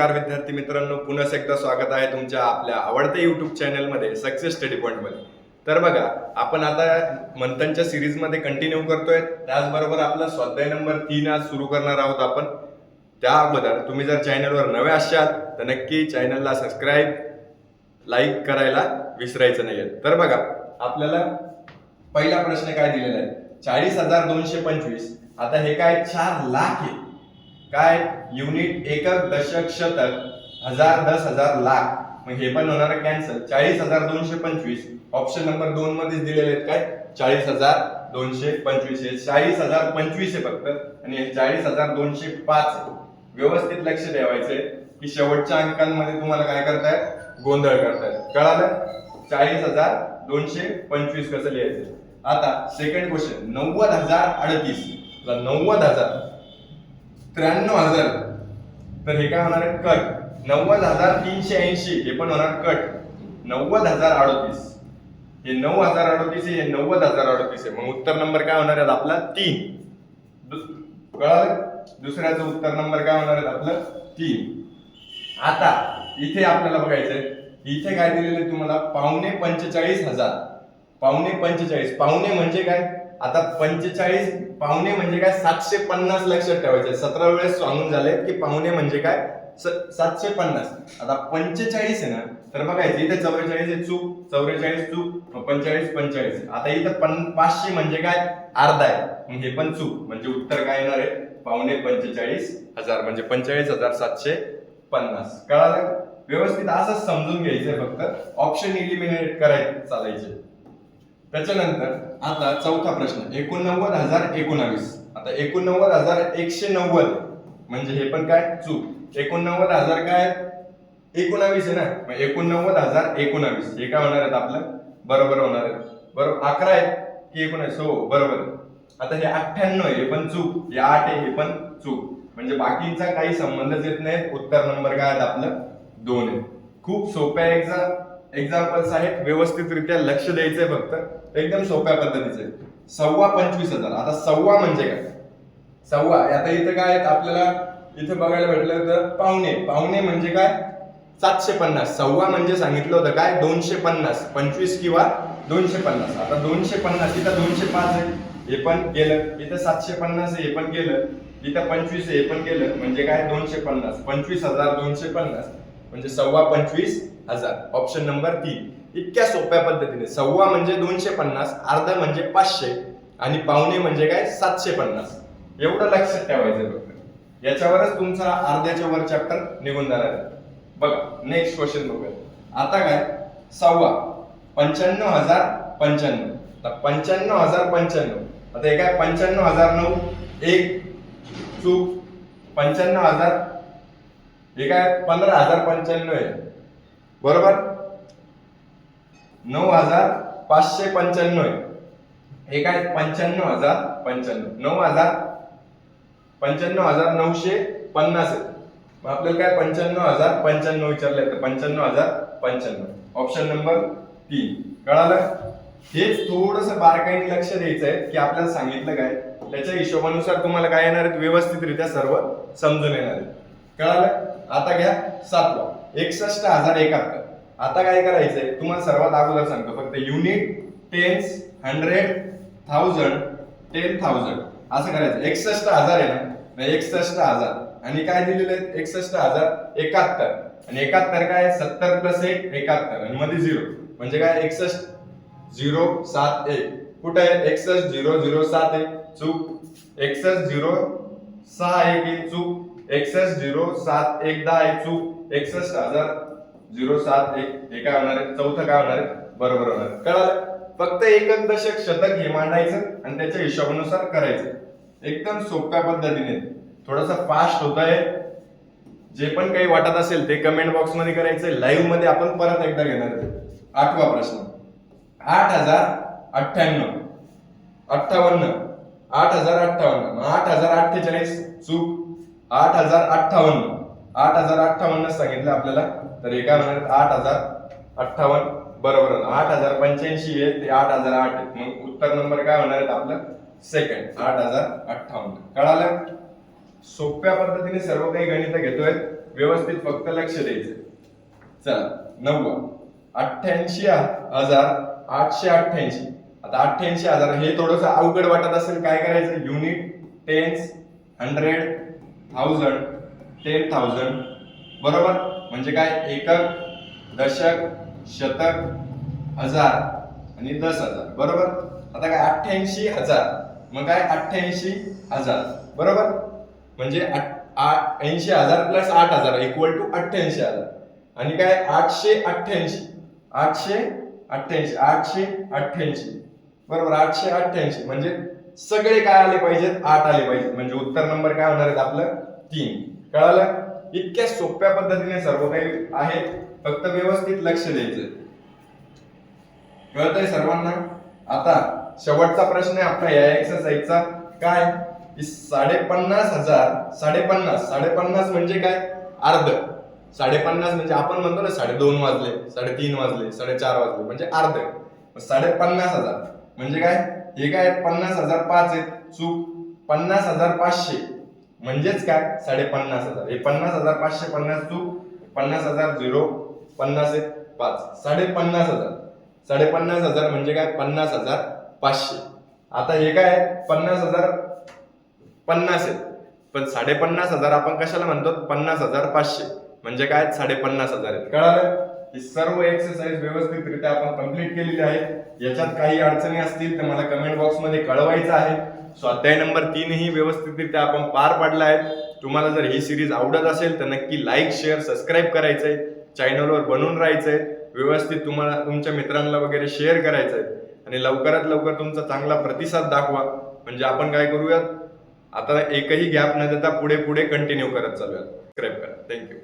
नमस्कार विद्यार्थी मित्रांनो, पुन्हा एकदा स्वागत आहे तुमच्या आपल्या आवडत्या युट्यूब चॅनलमध्ये सक्सेस स्टडी पॉइंटमध्ये. तर बघा, आपण आता मंथनच्या सिरीजमध्ये कंटिन्यू करतोय. त्याचबरोबर आपला स्वाध्याय नंबर 3 आज सुरू करणार आहोत आपण. त्या अगोदर तुम्ही जर चॅनलवर नवे असाल तर नक्की चॅनलला सबस्क्राईब, लाईक करायला विसरायचं नाहीये. तर बघा, आपल्याला पहिला प्रश्न काय दिलेला आहे, 40,225. आता हे काय 4 लाख आहे, काय युनिट, एकक, दशक, शतक, हजार, 10,000, लाख. मग हे पण होणार आहे कॅन्सल. 40,225 ऑप्शन नंबर 2 मध्येच दिलेले आहेत. काय 40,225 हे 40,025 आहे फक्त, आणि हे 40,205 आहे. व्यवस्थित लक्ष ठेवायचंय की शेवटच्या अंकांमध्ये तुम्हाला काय करताय, गोंधळ करताय. कळालं? 40,225 कसं लिहायचं. आता सेकंड क्वेश्चन, 90,038. 90,000, 93,000. तर हे काय होणार आहे, कट. 90,380 हे पण होणार कट. 90,038 हे 9,038 हे 90,038 आहे. मग उत्तर नंबर काय होणार आहे आपला 3. कळालं? दुसऱ्याचं उत्तर नंबर काय होणार आहे आपलं 3. आता इथे आपल्याला बघायचंय, इथे काय दिलेलं तुम्हाला, 45,000. 45,000 पावणे म्हणजे काय, आता 45 पावणे म्हणजे काय 750 लक्षात ठेवायचे. 17 वेळेस सांगून झाले की पावणे म्हणजे काय 750. आता 45 आहे ना, तर बघायचं इथे 44 आहे, चूक. 44 चूक, 45. आता इथं 500 म्हणजे काय अर्धा आहे, मग हे पण चूक. म्हणजे उत्तर काय येणार आहे, पावणे 45,000 म्हणजे 45,750. कळालं? व्यवस्थित असंच समजून घ्यायचंय, फक्त ऑप्शन इलिमिनेट करायचे, चालायचे. त्याच्यानंतर आता चौथा प्रश्न, 89,019. आता 89,190 म्हणजे हे पण काय चूक. 89,000 काय 19 आहे ना, मग 89,019 हे काय होणार आहेत आपलं, बरोबर होणार आहे. बरोबर 11 आहे की 19, हो बरोबर. आता हे 98 हे पण चूक, हे 8 आहे हे पण चूक. म्हणजे बाकींचा काही संबंधच येत नाही. उत्तर नंबर काय आहे आपलं 2 आहे. खूप सोप्या एक्झाम्पल्स आहेत, व्यवस्थितरित्या लक्ष द्यायचंय, फक्त एकदम सोप्या पद्धतीचे. 25,000. आता सव्वा म्हणजे काय, सव्वा. आता इथं काय आपल्याला इथे बघायला भेटलं तर पावणे म्हणजे काय 750. सव्वा म्हणजे सांगितलं होतं काय 250, 25 किंवा 250. आता 250 इथं 205 आहे हे पण गेलं, इथं 750 आहे हे पण गेलं, इथं 25 आहे हे पण गेलं. म्हणजे काय 250, 25,250 म्हणजे 25,000. Option number 3. इतक्या सोप्या पद्धतीने. सव्वा म्हणजे 250, अर्धा म्हणजे 500 आणि पावणे म्हणजे काय 750. एवढं लक्षात ठेवायचं फक्त. याच्यावरच तुमचा अर्ध्याच्या वर चॅप्टर निघून जाणार आहे. बघा नेक्स्ट क्वेश्चन बघूया. आता काय सव्वा 95,095. आता 95,095. आता हे काय 95,009 एक चूक. 95,000 हे काय 15,095 आहे बरोबर. 9,595 आहे हे काय 95,095. 95,950 आहे. मग आपल्याला काय 95,095 विचारलंय, तर 95,095. Option number 3. कळालं? हेच थोडंसं बारकाईने लक्ष द्यायचंय की आपल्याला सांगितलं काय, त्याच्या हिशोबानुसार तुम्हाला काय येणार आहेत, व्यवस्थितरित्या सर्व समजून येणार आहे. कळालं? आता घ्या 7वा, 61,071. आता काय करायचंय तुम्हाला सर्वात अगोदर सांगतो, फक्त युनिट, टेन्स, 100, 1000, 10,000 असं करायचं. 61,000 आहे ना, 61,000 आणि काय दिलेलं आहे 61,071. आणि 71 काय 70 + 1 71 आणि मध्ये 0 म्हणजे काय 61,071. कुठे आहे 61,007 आहे चूक. 61,061 आहे चूक. 61,071 आहे चूक. 61,007 हे काय होणार आहे, चौथं काय होणार आहे, बरोबर होणार आहे. कळालं? फक्त एकक, दशक, शतक हे मांडायचं आणि त्याच्या हिशोबानुसार करायचं. एकदम सोप्या पद्धतीने. थोडंसं फास्ट होत आहे, जे पण काही वाटत असेल ते कमेंट बॉक्स मध्ये करायचं. लाईव्ह मध्ये आपण परत एकदा घेणार आहे. 8वा प्रश्न, 8,098. 58, 8,058. 8,048 चूक. 8,058. 8,058 सांगितलं आपल्याला, तर हे काय होणार 8,058 बरोबर. 8,085 आहे ते 8,008 आहे. मग उत्तर नंबर काय होणार आहे आपलं सेकंड 8,058. कळालं? सोप्या पद्धतीने सर्व काही गणित घेतोय. व्यवस्थित फक्त लक्ष द्यायचं. चला 90 88,888. आता 88,000 हे थोडंसं अवघड वाटत असेल, काय करायचं? युनिट, टेन्स, 100, 1000, 10,000 बरोबर. म्हणजे काय? एकक, दशक, शतक, हजार आणि 10,000 बरोबर. आता काय? 88,000 मग काय? 88,000 बरोबर. म्हणजे 80,000 प्लस 8,000 इक्वल टू 88,000. आणि काय? 888 बरोबर. 888 म्हणजे सगळे काय आले पाहिजेत? 8 आले पाहिजेत. म्हणजे उत्तर नंबर काय होणार आहे आपलं? 3. कळालं? इतक्या सोप्या पद्धतीने सर्व काही आहे, फक्त व्यवस्थित लक्ष द्यायचं. कळतंय सर्वांना? आता शेवटचा प्रश्न आहे आपला या एक्सरसाइजचा. काय? 50,000 म्हणजे काय? अर्ध. 50,500 म्हणजे आपण म्हणतो ना 2:30 वाजले, 3:30 वाजले, 4:30 वाजले म्हणजे अर्ध. 50,500 म्हणजे काय? हे काय? 50,005 आहेत. चूक. 50,500 म्हणजेच काय? 50,500. हे 50,500 50 चूक. 50,000 0 50 आहेत 5. 50,500. 50,500 म्हणजे काय? 50,500. आता हे काय? 50,050 आहेत. पण 50,500 आपण कशाला म्हणतो? 50,500 म्हणजे काय? 50,500 आहेत. कळालं? ही सर्व एक्सरसाइज व्यवस्थितरित्या आपण कंप्लीट केलेली आहे. याच्यात काही अडचणी असतील तर मला कमेंट बॉक्स मध्ये कळवायचं आहे. स्वाध्याय नंबर 3 ही व्यवस्थितरित्या आपण पार पाडला आहे. तुम्हाला जर ही सिरीज आवडत असेल तर नक्की लाईक, शेअर, सबस्क्राईब करायचंय. चॅनलवर बनून राहायचंय. व्यवस्थित तुम्हाला तुमच्या मित्रांना वगैरे शेअर करायचंय आणि लवकरात लवकर तुमचा चांगला प्रतिसाद दाखवा. म्हणजे आपण काय करूयात? आता एकही गॅप न देता पुढे पुढे कंटिन्यू करत चालूयात. सबस्क्राईब करा. थँक्यू.